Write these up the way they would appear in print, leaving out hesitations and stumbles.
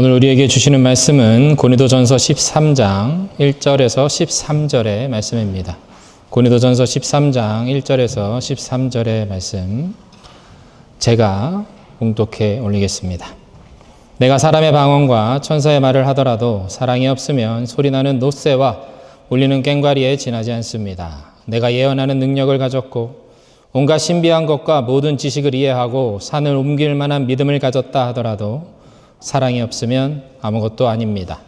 오늘 우리에게 주시는 말씀은 고린도전서 13장 1절에서 13절의 말씀입니다. 고린도전서 13장 1절에서 13절의 말씀 제가 봉독해 올리겠습니다. 내가 사람의 방언과 천사의 말을 하더라도 사랑이 없으면 소리나는 놋새와 울리는 꽹과리에 지나지 않습니다. 내가 예언하는 능력을 가졌고 온갖 신비한 것과 모든 지식을 이해하고 산을 옮길 만한 믿음을 가졌다 하더라도 사랑이 없으면 아무것도 아닙니다.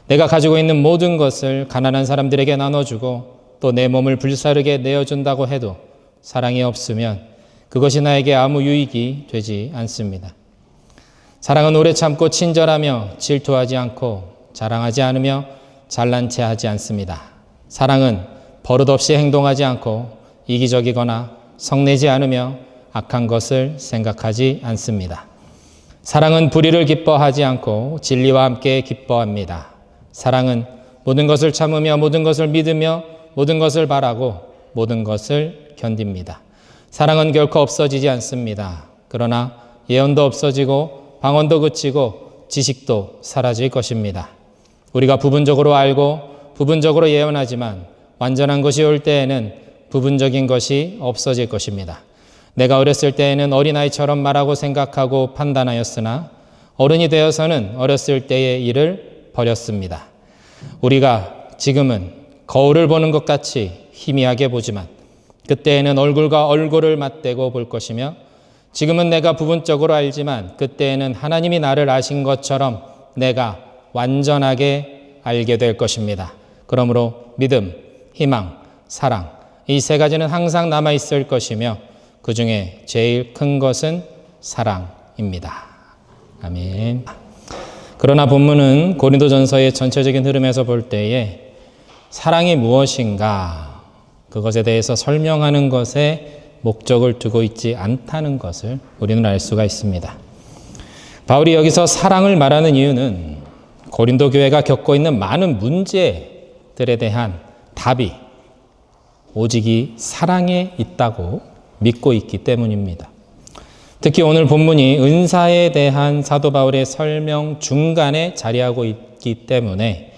내가 가지고 있는 모든 것을 가난한 사람들에게 나눠주고 또 내 몸을 불사르게 내어준다고 해도 사랑이 없으면 그것이 나에게 아무 유익이 되지 않습니다. 사랑은 오래 참고 친절하며 질투하지 않고 자랑하지 않으며 잘난 체 하지 않습니다. 사랑은 버릇없이 행동하지 않고 이기적이거나 성내지 않으며 악한 것을 생각하지 않습니다. 사랑은 불의를 기뻐하지 않고 진리와 함께 기뻐합니다. 사랑은 모든 것을 참으며 모든 것을 믿으며 모든 것을 바라고 모든 것을 견딥니다. 사랑은 결코 없어지지 않습니다. 그러나 예언도 없어지고 방언도 그치고 지식도 사라질 것입니다. 우리가 부분적으로 알고 부분적으로 예언하지만 완전한 것이 올 때에는 부분적인 것이 없어질 것입니다. 내가 어렸을 때에는 어린아이처럼 말하고 생각하고 판단하였으나 어른이 되어서는 어렸을 때의 일을 버렸습니다. 우리가 지금은 거울을 보는 것 같이 희미하게 보지만 그때에는 얼굴과 얼굴을 맞대고 볼 것이며 지금은 내가 부분적으로 알지만 그때에는 하나님이 나를 아신 것처럼 내가 완전하게 알게 될 것입니다. 그러므로 믿음, 희망, 사랑 이 세 가지는 항상 남아있을 것이며 그 중에 제일 큰 것은 사랑입니다. 아멘. 그러나 본문은 고린도전서의 전체적인 흐름에서 볼 때에 사랑이 무엇인가 그것에 대해서 설명하는 것에 목적을 두고 있지 않다는 것을 우리는 알 수가 있습니다. 바울이 여기서 사랑을 말하는 이유는 고린도 교회가 겪고 있는 많은 문제들에 대한 답이 오직 이 사랑에 있다고 믿고 있기 때문입니다. 특히 오늘 본문이 은사에 대한 사도 바울의 설명 중간에 자리하고 있기 때문에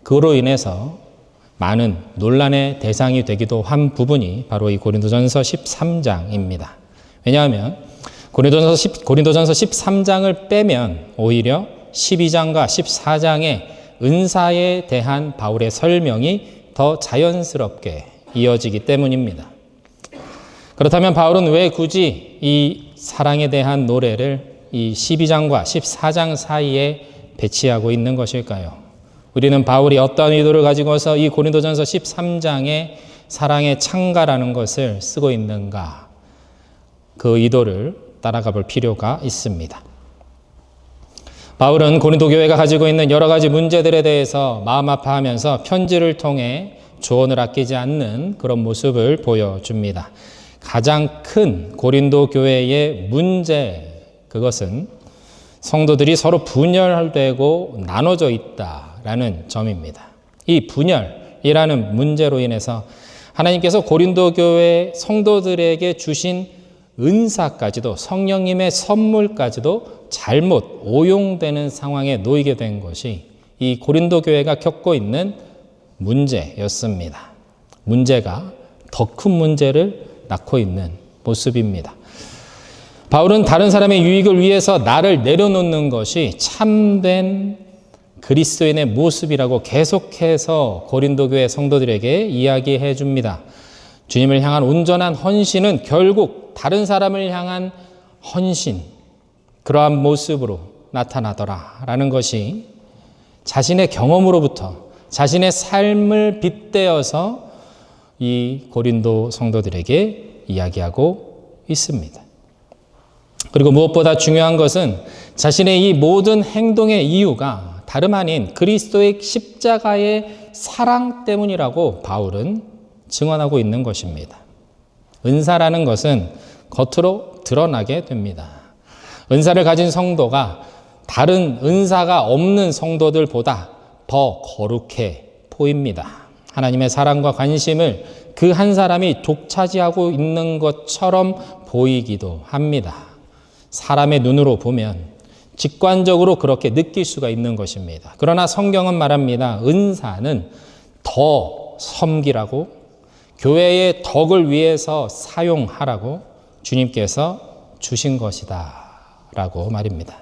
그로 인해서 많은 논란의 대상이 되기도 한 부분이 바로 이 고린도전서 13장입니다. 왜냐하면 고린도전서 13장을 빼면 오히려 12장과 14장의 은사에 대한 바울의 설명이 더 자연스럽게 이어지기 때문입니다. 그렇다면 바울은 왜 굳이 이 사랑에 대한 노래를 이 12장과 14장 사이에 배치하고 있는 것일까요? 우리는 바울이 어떤 의도를 가지고서 이 고린도전서 13장에 사랑의 창가라는 것을 쓰고 있는가? 그 의도를 따라가 볼 필요가 있습니다. 바울은 고린도 교회가 가지고 있는 여러 가지 문제들에 대해서 마음 아파하면서 편지를 통해 조언을 아끼지 않는 그런 모습을 보여줍니다. 가장 큰 고린도 교회의 문제, 그것은 성도들이 서로 분열되고 나눠져 있다라는 점입니다. 이 분열이라는 문제로 인해서 하나님께서 고린도 교회 성도들에게 주신 은사까지도 성령님의 선물까지도 잘못 오용되는 상황에 놓이게 된 것이 이 고린도 교회가 겪고 있는 문제였습니다. 문제가 더 큰 문제를 낳고 있는 모습입니다. 바울은 다른 사람의 유익을 위해서 나를 내려놓는 것이 참된 그리스도인의 모습이라고 계속해서 고린도 교회 성도들에게 이야기해 줍니다. 주님을 향한 온전한 헌신은 결국 다른 사람을 향한 헌신, 그러한 모습으로 나타나더라라는 것이 자신의 경험으로부터 자신의 삶을 빗대어서 이 고린도 성도들에게 이야기하고 있습니다. 그리고 무엇보다 중요한 것은 자신의 이 모든 행동의 이유가 다름 아닌 그리스도의 십자가의 사랑 때문이라고 바울은 증언하고 있는 것입니다. 은사라는 것은 겉으로 드러나게 됩니다. 은사를 가진 성도가 다른 은사가 없는 성도들보다 더 거룩해 보입니다. 하나님의 사랑과 관심을 그 한 사람이 독차지하고 있는 것처럼 보이기도 합니다. 사람의 눈으로 보면 직관적으로 그렇게 느낄 수가 있는 것입니다. 그러나 성경은 말합니다. 은사는 더 섬기라고, 교회의 덕을 위해서 사용하라고 주님께서 주신 것이다 라고 말입니다.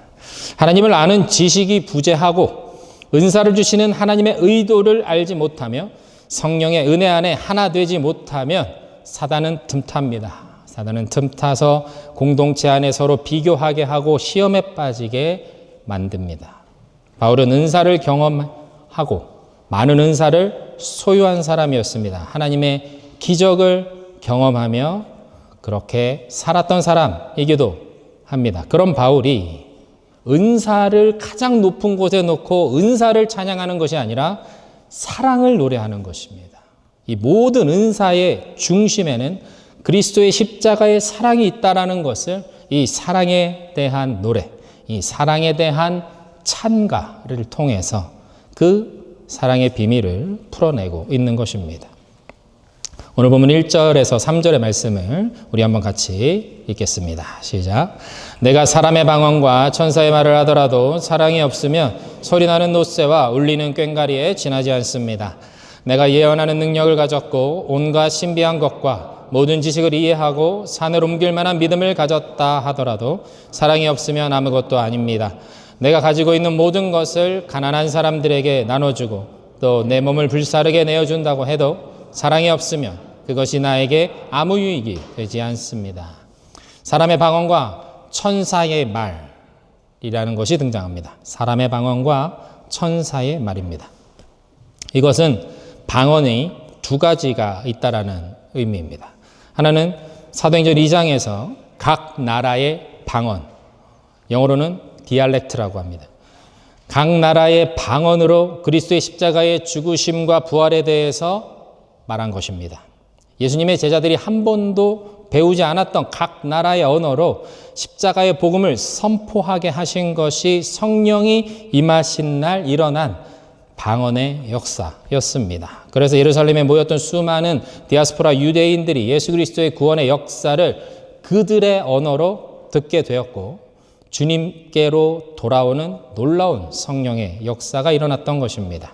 하나님을 아는 지식이 부재하고 은사를 주시는 하나님의 의도를 알지 못하며 성령의 은혜 안에 하나 되지 못하면 사단은 틈탑니다. 사단은 틈타서 공동체 안에 서로 비교하게 하고 시험에 빠지게 만듭니다. 바울은 은사를 경험하고 많은 은사를 소유한 사람이었습니다. 하나님의 기적을 경험하며 그렇게 살았던 사람이기도 합니다. 그런 바울이 은사를 가장 높은 곳에 놓고 은사를 찬양하는 것이 아니라 사랑을 노래하는 것입니다. 이 모든 은사의 중심에는 그리스도의 십자가의 사랑이 있다라는 것을 이 사랑에 대한 노래, 이 사랑에 대한 찬가를 통해서 그 사랑의 비밀을 풀어내고 있는 것입니다. 오늘 보면 1절에서 3절의 말씀을 우리 한번 같이 읽겠습니다. 시작. 내가 사람의 방언과 천사의 말을 하더라도 사랑이 없으면 소리나는 놋새와 울리는 꽹과리에 지나지 않습니다. 내가 예언하는 능력을 가졌고 온갖 신비한 것과 모든 지식을 이해하고 산을 옮길 만한 믿음을 가졌다 하더라도 사랑이 없으면 아무것도 아닙니다. 내가 가지고 있는 모든 것을 가난한 사람들에게 나눠주고 또 내 몸을 불사르게 내어준다고 해도 사랑이 없으면 그것이 나에게 아무 유익이 되지 않습니다. 사람의 방언과 천사의 말이라는 것이 등장합니다. 사람의 방언과 천사의 말입니다. 이것은 방언이 두 가지가 있다라는 의미입니다. 하나는 사도행전 2장에서 각 나라의 방언, 영어로는 디알렉트라고 합니다. 각 나라의 방언으로 그리스도의 십자가의 죽으심과 부활에 대해서 말한 것입니다. 예수님의 제자들이 한 번도 배우지 않았던 각 나라의 언어로 십자가의 복음을 선포하게 하신 것이 성령이 임하신 날 일어난 방언의 역사였습니다. 그래서 예루살렘에 모였던 수많은 디아스포라 유대인들이 예수 그리스도의 구원의 역사를 그들의 언어로 듣게 되었고 주님께로 돌아오는 놀라운 성령의 역사가 일어났던 것입니다.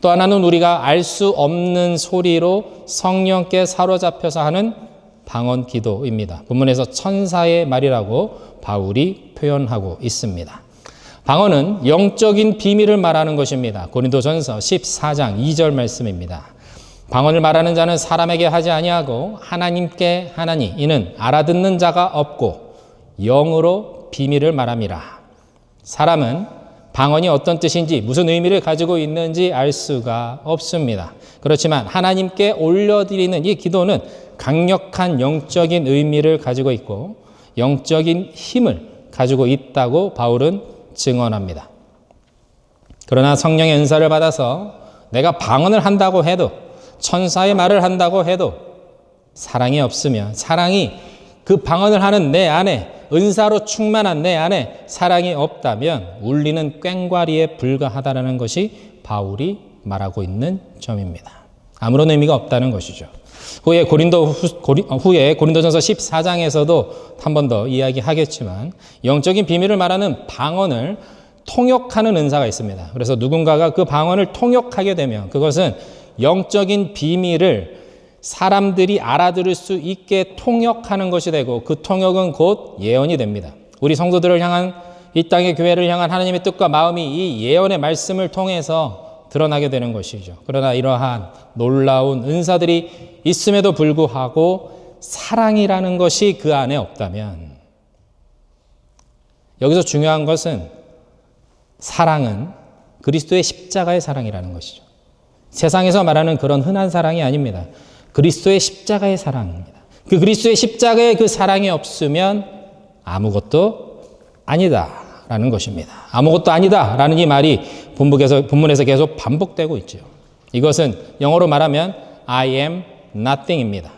또 하나는 우리가 알 수 없는 소리로 성령께 사로잡혀서 하는 방언 기도입니다. 본문에서 천사의 말이라고 바울이 표현하고 있습니다. 방언은 영적인 비밀을 말하는 것입니다. 고린도전서 14장 2절 말씀입니다. 방언을 말하는 자는 사람에게 하지 아니하고 하나님께 하나니 이는 알아듣는 자가 없고 영으로 비밀을 말함이라. 사람은 방언이 어떤 뜻인지 무슨 의미를 가지고 있는지 알 수가 없습니다. 그렇지만 하나님께 올려드리는 이 기도는 강력한 영적인 의미를 가지고 있고 영적인 힘을 가지고 있다고 바울은 증언합니다. 그러나 성령의 은사를 받아서 내가 방언을 한다고 해도 천사의 말을 한다고 해도 사랑이 없으면 사랑이 그 방언을 하는 내 안에 은사로 충만한 내 안에 사랑이 없다면 울리는 꽹과리에 불과하다는 것이 바울이 말하고 있는 점입니다. 아무런 의미가 없다는 것이죠. 후에 고린도전서 14장에서도 한 번 더 이야기하겠지만 영적인 비밀을 말하는 방언을 통역하는 은사가 있습니다. 그래서 누군가가 그 방언을 통역하게 되면 그것은 영적인 비밀을 사람들이 알아들을 수 있게 통역하는 것이 되고 그 통역은 곧 예언이 됩니다. 우리 성도들을 향한 이 땅의 교회를 향한 하나님의 뜻과 마음이 이 예언의 말씀을 통해서 드러나게 되는 것이죠. 그러나 이러한 놀라운 은사들이 있음에도 불구하고 사랑이라는 것이 그 안에 없다면 여기서 중요한 것은 사랑은 그리스도의 십자가의 사랑이라는 것이죠. 세상에서 말하는 그런 흔한 사랑이 아닙니다. 그리스도의 십자가의 사랑입니다. 그 그리스도의 십자가의 그 사랑이 없으면 아무것도 아니다라는 것입니다. 아무것도 아니다라는 이 말이 본문에서 계속 반복되고 있죠. 이것은 영어로 말하면 I am nothing입니다.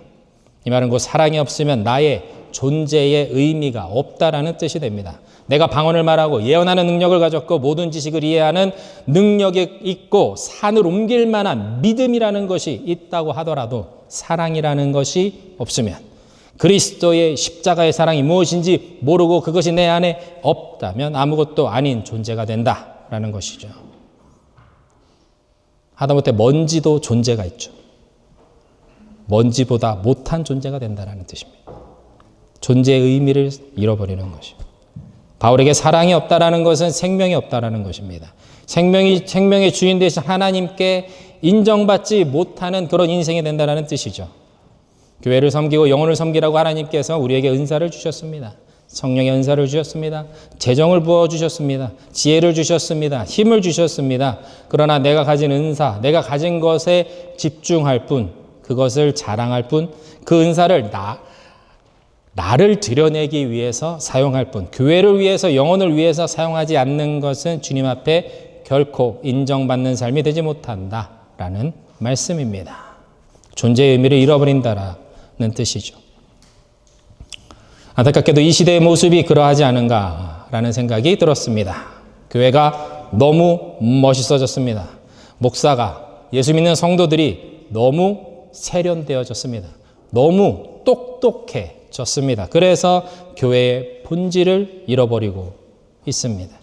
이 말은 그 사랑이 없으면 나의 존재의 의미가 없다라는 뜻이 됩니다. 내가 방언을 말하고 예언하는 능력을 가졌고 모든 지식을 이해하는 능력이 있고 산을 옮길 만한 믿음이라는 것이 있다고 하더라도 사랑이라는 것이 없으면 그리스도의 십자가의 사랑이 무엇인지 모르고 그것이 내 안에 없다면 아무것도 아닌 존재가 된다라는 것이죠. 하다못해 먼지도 존재가 있죠. 먼지보다 못한 존재가 된다는 뜻입니다. 존재의 의미를 잃어버리는 것이죠. 바울에게 사랑이 없다라는 것은 생명이 없다라는 것입니다. 생명의 주인 되신 하나님께 인정받지 못하는 그런 인생이 된다는 뜻이죠. 교회를 섬기고 영혼을 섬기라고 하나님께서 우리에게 은사를 주셨습니다. 성령의 은사를 주셨습니다. 재정을 부어주셨습니다. 지혜를 주셨습니다. 힘을 주셨습니다. 그러나 내가 가진 은사, 내가 가진 것에 집중할 뿐, 그것을 자랑할 뿐, 그 은사를 나를 드러내기 위해서 사용할 뿐, 교회를 위해서, 영혼을 위해서 사용하지 않는 것은 주님 앞에 결코 인정받는 삶이 되지 못한다라는 말씀입니다. 존재의 의미를 잃어버린다라는 뜻이죠. 안타깝게도 이 시대의 모습이 그러하지 않은가라는 생각이 들었습니다. 교회가 너무 멋있어졌습니다. 목사가, 예수 믿는 성도들이 너무 세련되어졌습니다. 너무 똑똑해졌습니다. 그래서 교회의 본질을 잃어버리고 있습니다.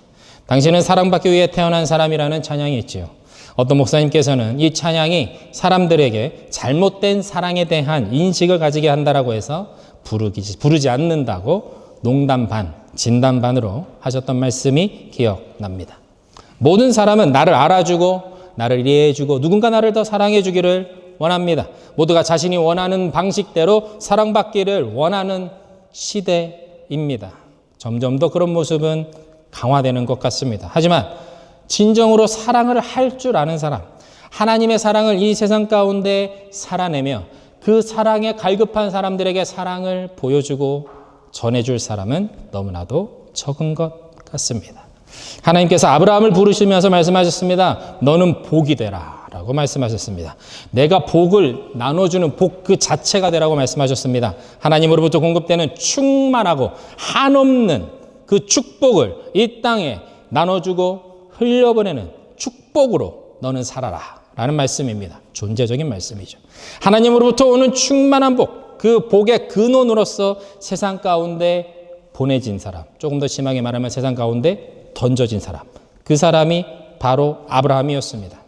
당신은 사랑받기 위해 태어난 사람이라는 찬양이 있지요. 어떤 목사님께서는 이 찬양이 사람들에게 잘못된 사랑에 대한 인식을 가지게 한다라고 해서 부르지 않는다고 농담 반, 진담 반으로 하셨던 말씀이 기억납니다. 모든 사람은 나를 알아주고 나를 이해해주고 누군가 나를 더 사랑해주기를 원합니다. 모두가 자신이 원하는 방식대로 사랑받기를 원하는 시대입니다. 점점 더 그런 모습은 강화되는 것 같습니다. 하지만 진정으로 사랑을 할 줄 아는 사람, 하나님의 사랑을 이 세상 가운데 살아내며 그 사랑에 갈급한 사람들에게 사랑을 보여주고 전해줄 사람은 너무나도 적은 것 같습니다. 하나님께서 아브라함을 부르시면서 말씀하셨습니다. 너는 복이 되라 라고 말씀하셨습니다. 내가 복을 나눠주는 복 그 자체가 되라고 말씀하셨습니다. 하나님으로부터 공급되는 충만하고 한없는 그 축복을 이 땅에 나눠주고 흘려보내는 축복으로 너는 살아라 라는 말씀입니다. 존재적인 말씀이죠. 하나님으로부터 오는 충만한 복, 그 복의 근원으로서 세상 가운데 보내진 사람, 조금 더 심하게 말하면 세상 가운데 던져진 사람, 그 사람이 바로 아브라함이었습니다.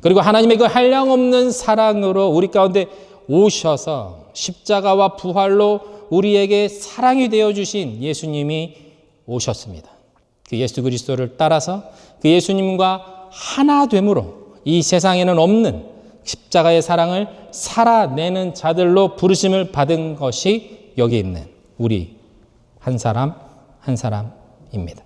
그리고 하나님의 그 한량없는 사랑으로 우리 가운데 오셔서 십자가와 부활로 우리에게 사랑이 되어주신 예수님이 오셨습니다. 그 예수 그리스도를 따라서 그 예수님과 하나됨으로 이 세상에는 없는 십자가의 사랑을 살아내는 자들로 부르심을 받은 것이 여기 있는 우리 한 사람 한 사람입니다.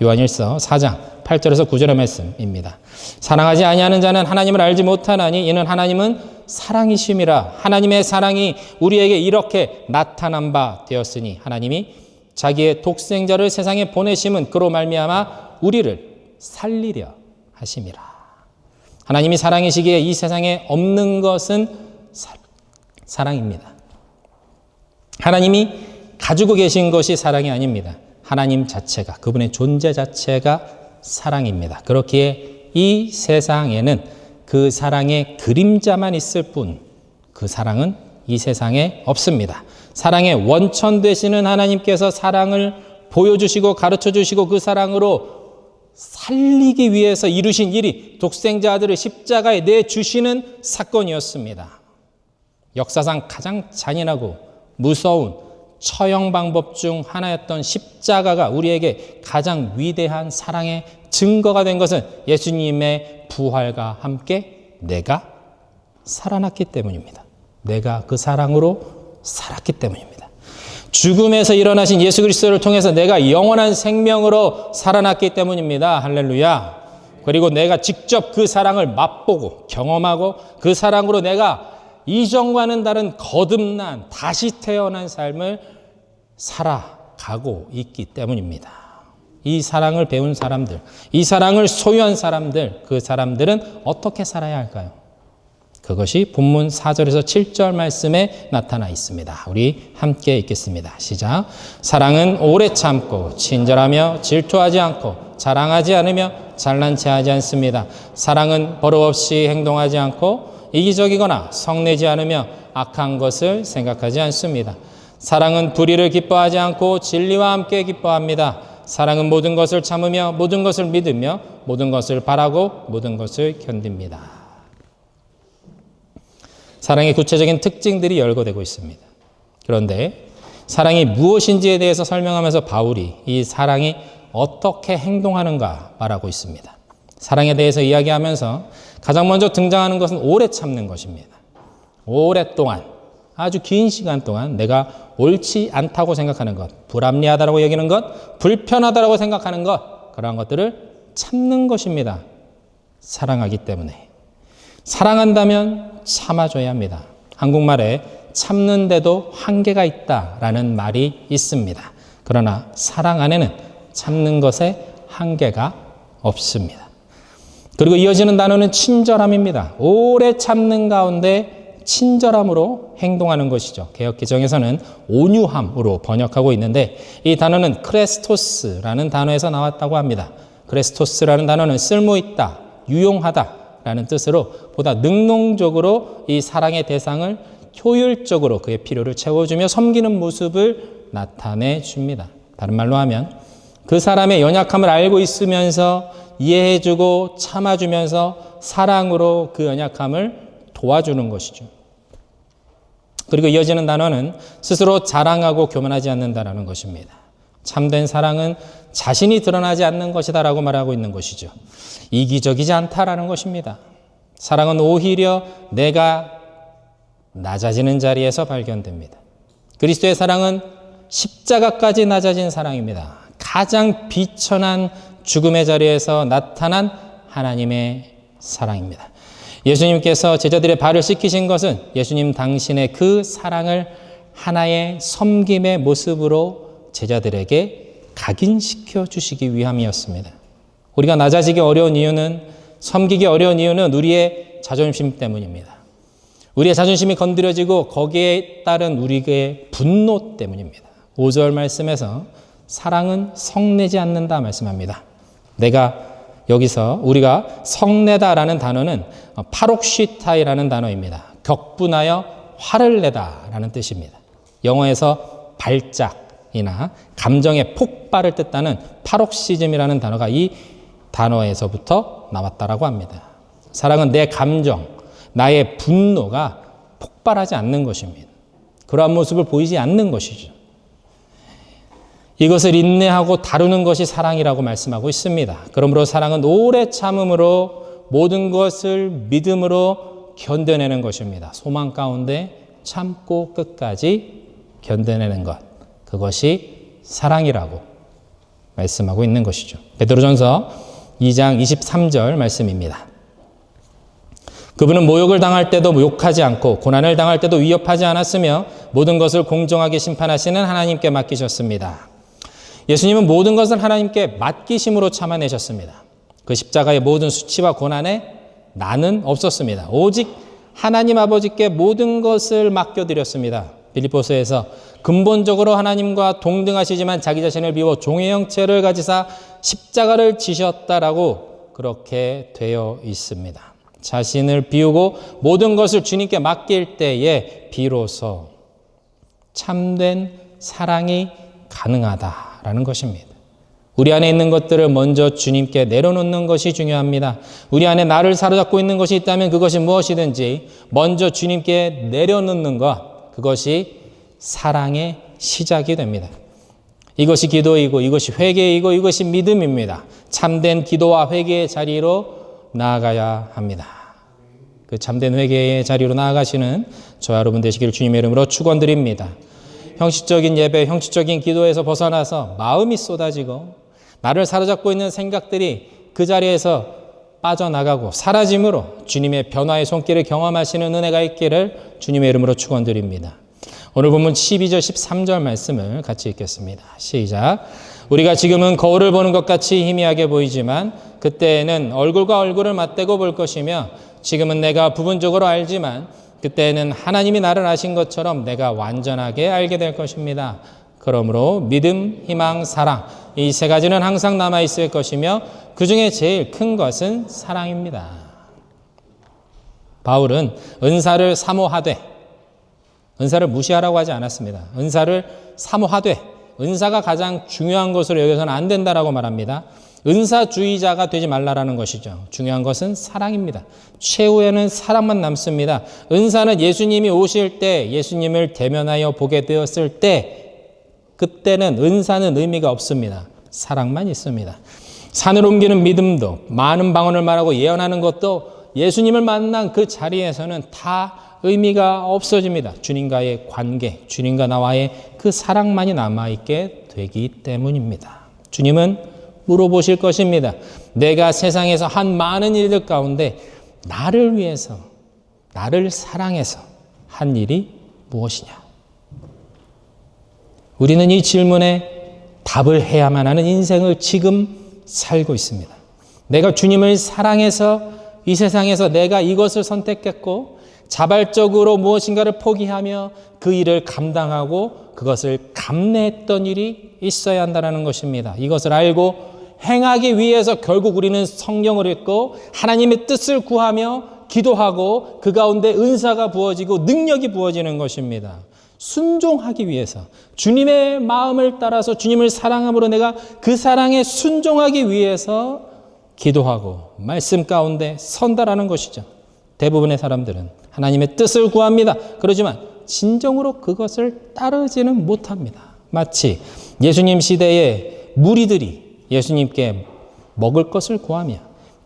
요한일서 4장 8절에서 9절의 말씀입니다. 사랑하지 아니하는 자는 하나님을 알지 못하나니 이는 하나님은 사랑이심이라. 하나님의 사랑이 우리에게 이렇게 나타난 바 되었으니 하나님이 자기의 독생자를 세상에 보내심은 그로 말미암아 우리를 살리려 하심이라. 하나님이 사랑이시기에 이 세상에 없는 것은 사랑입니다. 하나님이 가지고 계신 것이 사랑이 아닙니다. 하나님 자체가, 그분의 존재 자체가 사랑입니다. 그렇기에 이 세상에는 그 사랑의 그림자만 있을 뿐 그 사랑은 이 세상에 없습니다. 사랑의 원천 되시는 하나님께서 사랑을 보여주시고 가르쳐주시고 그 사랑으로 살리기 위해서 이루신 일이 독생자 아들을 십자가에 내주시는 사건이었습니다. 역사상 가장 잔인하고 무서운 처형 방법 중 하나였던 십자가가 우리에게 가장 위대한 사랑의 증거가 된 것은 예수님의 부활과 함께 내가 살아났기 때문입니다. 내가 그 사랑으로 살았기 때문입니다. 죽음에서 일어나신 예수 그리스도를 통해서 내가 영원한 생명으로 살아났기 때문입니다. 할렐루야. 그리고 내가 직접 그 사랑을 맛보고 경험하고 그 사랑으로 내가 이전과는 다른 거듭난 다시 태어난 삶을 살아가고 있기 때문입니다. 이 사랑을 배운 사람들, 이 사랑을 소유한 사람들, 그 사람들은 어떻게 살아야 할까요? 그것이 본문 4절에서 7절 말씀에 나타나 있습니다. 우리 함께 읽겠습니다. 시작. 사랑은 오래 참고 친절하며 질투하지 않고 자랑하지 않으며 잘난 체하지 않습니다. 사랑은 버릇 없이 행동하지 않고 이기적이거나 성내지 않으며 악한 것을 생각하지 않습니다. 사랑은 불의를 기뻐하지 않고 진리와 함께 기뻐합니다. 사랑은 모든 것을 참으며 모든 것을 믿으며 모든 것을 바라고 모든 것을 견딥니다. 사랑의 구체적인 특징들이 열거되고 있습니다. 그런데 사랑이 무엇인지에 대해서 설명하면서 바울이 이 사랑이 어떻게 행동하는가 말하고 있습니다. 사랑에 대해서 이야기하면서 가장 먼저 등장하는 것은 오래 참는 것입니다. 오랫동안, 아주 긴 시간 동안 내가 옳지 않다고 생각하는 것, 불합리하다고 여기는 것, 불편하다고 생각하는 것, 그러한 것들을 참는 것입니다. 사랑하기 때문에. 사랑한다면 참아줘야 합니다. 한국말에 참는데도 한계가 있다라는 말이 있습니다. 그러나 사랑 안에는 참는 것에 한계가 없습니다. 그리고 이어지는 단어는 친절함입니다. 오래 참는 가운데 친절함으로 행동하는 것이죠. 개역개정에서는 온유함으로 번역하고 있는데 이 단어는 크레스토스라는 단어에서 나왔다고 합니다. 크레스토스라는 단어는 쓸모있다, 유용하다라는 뜻으로 보다 능동적으로 이 사랑의 대상을 효율적으로 그의 필요를 채워주며 섬기는 모습을 나타내 줍니다. 다른 말로 하면 그 사람의 연약함을 알고 있으면서 이해해주고 참아주면서 사랑으로 그 연약함을 도와주는 것이죠. 그리고 이어지는 단어는 스스로 자랑하고 교만하지 않는다라는 것입니다. 참된 사랑은 자신이 드러나지 않는 것이다라고 말하고 있는 것이죠. 이기적이지 않다라는 것입니다. 사랑은 오히려 내가 낮아지는 자리에서 발견됩니다. 그리스도의 사랑은 십자가까지 낮아진 사랑입니다. 가장 비천한 죽음의 자리에서 나타난 하나님의 사랑입니다. 예수님께서 제자들의 발을 씻기신 것은 예수님 당신의 그 사랑을 하나의 섬김의 모습으로 제자들에게 각인시켜 주시기 위함이었습니다. 우리가 낮아지기 어려운 이유는, 섬기기 어려운 이유는 우리의 자존심 때문입니다. 우리의 자존심이 건드려지고 거기에 따른 우리의 분노 때문입니다. 5절 말씀에서 사랑은 성내지 않는다 말씀합니다. 여기서 우리가 성내다라는 단어는 파록시타이라는 단어입니다. 격분하여 화를 내다라는 뜻입니다. 영어에서 발작이나 감정의 폭발을 뜻하는 파록시즘이라는 단어가 이 단어에서부터 나왔다라고 합니다. 사랑은 내 감정, 나의 분노가 폭발하지 않는 것입니다. 그러한 모습을 보이지 않는 것이죠. 이것을 인내하고 다루는 것이 사랑이라고 말씀하고 있습니다. 그러므로 사랑은 오래 참음으로 모든 것을 믿음으로 견뎌내는 것입니다. 소망 가운데 참고 끝까지 견뎌내는 것, 그것이 사랑이라고 말씀하고 있는 것이죠. 베드로전서 2장 23절 말씀입니다. 그분은 모욕을 당할 때도 욕하지 않고 고난을 당할 때도 위협하지 않았으며 모든 것을 공정하게 심판하시는 하나님께 맡기셨습니다. 예수님은 모든 것을 하나님께 맡기심으로 참아내셨습니다. 그 십자가의 모든 수치와 고난에 나는 없었습니다. 오직 하나님 아버지께 모든 것을 맡겨드렸습니다. 빌립보서에서 근본적으로 하나님과 동등하시지만 자기 자신을 비워 종의 형체를 가지사 십자가를 지셨다라고 그렇게 되어 있습니다. 자신을 비우고 모든 것을 주님께 맡길 때에 비로소 참된 사랑이 가능하다라는 것입니다. 우리 안에 있는 것들을 먼저 주님께 내려놓는 것이 중요합니다. 우리 안에 나를 사로잡고 있는 것이 있다면 그것이 무엇이든지 먼저 주님께 내려놓는 것, 그것이 사랑의 시작이 됩니다. 이것이 기도이고 이것이 회개이고 이것이 믿음입니다. 참된 기도와 회개의 자리로 나아가야 합니다. 그 참된 회개의 자리로 나아가시는 저와 여러분 되시기를 주님의 이름으로 축원드립니다. 형식적인 예배, 형식적인 기도에서 벗어나서 마음이 쏟아지고 나를 사로잡고 있는 생각들이 그 자리에서 빠져나가고 사라짐으로 주님의 변화의 손길을 경험하시는 은혜가 있기를 주님의 이름으로 축원드립니다. 오늘 본문 12절 13절 말씀을 같이 읽겠습니다. 시작. 우리가 지금은 거울을 보는 것 같이 희미하게 보이지만 그때에는 얼굴과 얼굴을 맞대고 볼 것이며 지금은 내가 부분적으로 알지만 그때에는 하나님이 나를 아신 것처럼 내가 완전하게 알게 될 것입니다. 그러므로 믿음, 희망, 사랑 이 세 가지는 항상 남아있을 것이며 그 중에 제일 큰 것은 사랑입니다. 바울은 은사를 사모하되 은사를 무시하라고 하지 않았습니다. 은사를 사모하되 은사가 가장 중요한 것으로 여겨서는 안 된다라고 말합니다. 은사주의자가 되지 말라라는 것이죠. 중요한 것은 사랑입니다. 최후에는 사랑만 남습니다. 은사는 예수님이 오실 때, 예수님을 대면하여 보게 되었을 때, 그때는 은사는 의미가 없습니다. 사랑만 있습니다. 산을 옮기는 믿음도, 많은 방언을 말하고 예언하는 것도 예수님을 만난 그 자리에서는 다 의미가 없어집니다. 주님과의 관계, 주님과 나와의 그 사랑만이 남아있게 되기 때문입니다. 주님은 물어보실 것입니다. 내가 세상에서 한 많은 일들 가운데 나를 위해서, 나를 사랑해서 한 일이 무엇이냐? 우리는 이 질문에 답을 해야만 하는 인생을 지금 살고 있습니다. 내가 주님을 사랑해서 이 세상에서 내가 이것을 선택했고 자발적으로 무엇인가를 포기하며 그 일을 감당하고 그것을 감내했던 일이 있어야 한다는 것입니다. 이것을 알고 행하기 위해서 결국 우리는 성경을 읽고 하나님의 뜻을 구하며 기도하고 그 가운데 은사가 부어지고 능력이 부어지는 것입니다. 순종하기 위해서 주님의 마음을 따라서 주님을 사랑함으로 내가 그 사랑에 순종하기 위해서 기도하고 말씀 가운데 선다라는 것이죠. 대부분의 사람들은 하나님의 뜻을 구합니다. 그렇지만 진정으로 그것을 따르지는 못합니다. 마치 예수님 시대의 무리들이 예수님께 먹을 것을 구하며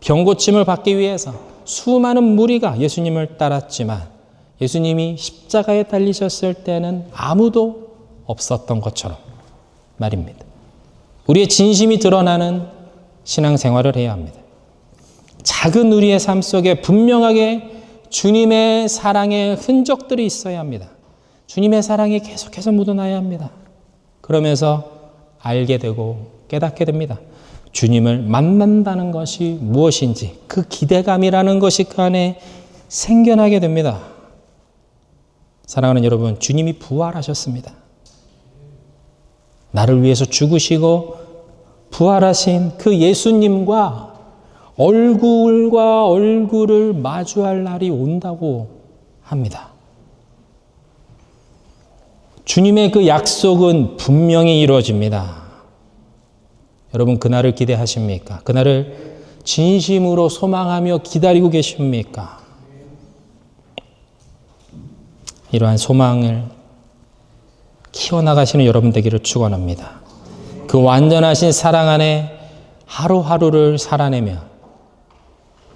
병고침을 받기 위해서 수많은 무리가 예수님을 따랐지만 예수님이 십자가에 달리셨을 때는 아무도 없었던 것처럼 말입니다. 우리의 진심이 드러나는 신앙생활을 해야 합니다. 작은 우리의 삶 속에 분명하게 주님의 사랑의 흔적들이 있어야 합니다. 주님의 사랑이 계속해서 묻어나야 합니다. 그러면서 알게 되고 깨닫게 됩니다. 주님을 만난다는 것이 무엇인지 그 기대감이라는 것이 그 안에 생겨나게 됩니다. 사랑하는 여러분, 주님이 부활하셨습니다. 나를 위해서 죽으시고 부활하신 그 예수님과 얼굴과 얼굴을 마주할 날이 온다고 합니다. 주님의 그 약속은 분명히 이루어집니다. 여러분, 그날을 기대하십니까? 그날을 진심으로 소망하며 기다리고 계십니까? 이러한 소망을 키워나가시는 여러분 되기를 축원합니다. 그 완전하신 사랑 안에 하루하루를 살아내며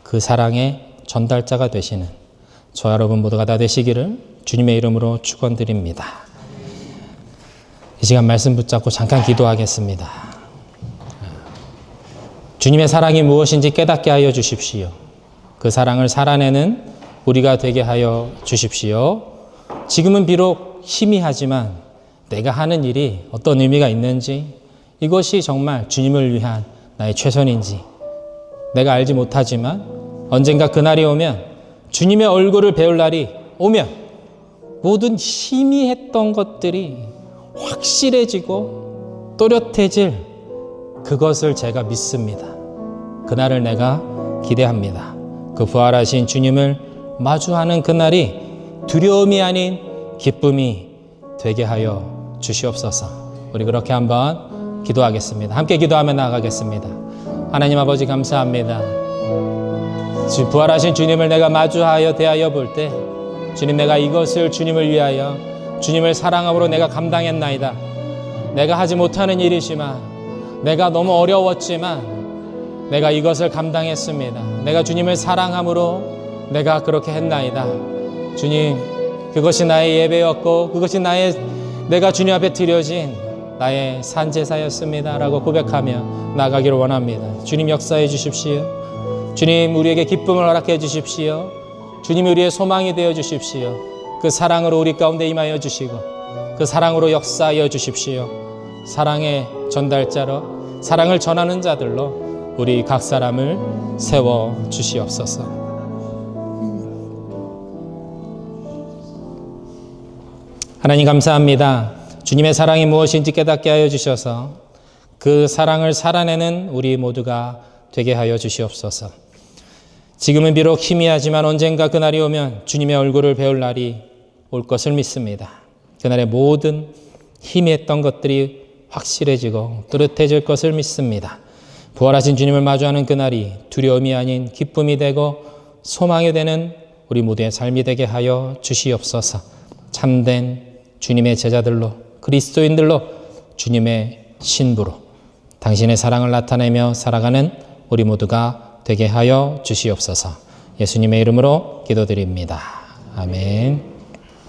그 사랑의 전달자가 되시는 저 여러분 모두가 다 되시기를 주님의 이름으로 축원드립니다. 이 시간 말씀 붙잡고 잠깐 기도하겠습니다. 주님의 사랑이 무엇인지 깨닫게 하여 주십시오. 그 사랑을 살아내는 우리가 되게 하여 주십시오. 지금은 비록 희미하지만 내가 하는 일이 어떤 의미가 있는지, 이것이 정말 주님을 위한 나의 최선인지 내가 알지 못하지만 언젠가 그날이 오면, 주님의 얼굴을 배울 날이 오면 모든 희미했던 것들이 확실해지고 또렷해질 그것을 제가 믿습니다. 그날을 내가 기대합니다. 그 부활하신 주님을 마주하는 그날이 두려움이 아닌 기쁨이 되게 하여 주시옵소서. 우리 그렇게 한번 기도하겠습니다. 함께 기도하며 나아가겠습니다. 하나님 아버지 감사합니다. 부활하신 주님을 내가 마주하여 대하여 볼 때, 주님, 내가 이것을 주님을 위하여 주님을 사랑함으로 내가 감당했나이다. 내가 하지 못하는 일이지만, 내가 너무 어려웠지만 내가 이것을 감당했습니다. 내가 주님을 사랑함으로 내가 그렇게 했나이다. 주님, 그것이 나의 예배였고 그것이 내가 주님 앞에 드려진 나의 산제사였습니다 라고 고백하며 나가기를 원합니다. 주님, 역사해 주십시오. 주님, 우리에게 기쁨을 허락해 주십시오. 주님이 우리의 소망이 되어 주십시오. 그 사랑으로 우리 가운데 임하여 주시고 그 사랑으로 역사하여 주십시오. 사랑의 전달자로, 사랑을 전하는 자들로 우리 각 사람을 세워 주시옵소서. 하나님 감사합니다. 주님의 사랑이 무엇인지 깨닫게 하여 주셔서 그 사랑을 살아내는 우리 모두가 되게 하여 주시옵소서. 지금은 비록 희미하지만 언젠가 그날이 오면 주님의 얼굴을 배울 날이 올 것을 믿습니다. 그날의 모든 희미했던 것들이 확실해지고 뚜렷해질 것을 믿습니다. 부활하신 주님을 마주하는 그날이 두려움이 아닌 기쁨이 되고 소망이 되는 우리 모두의 삶이 되게 하여 주시옵소서. 참된 주님의 제자들로, 그리스도인들로, 주님의 신부로 당신의 사랑을 나타내며 살아가는 우리 모두가 되게 하여 주시옵소서. 예수님의 이름으로 기도드립니다. 아멘.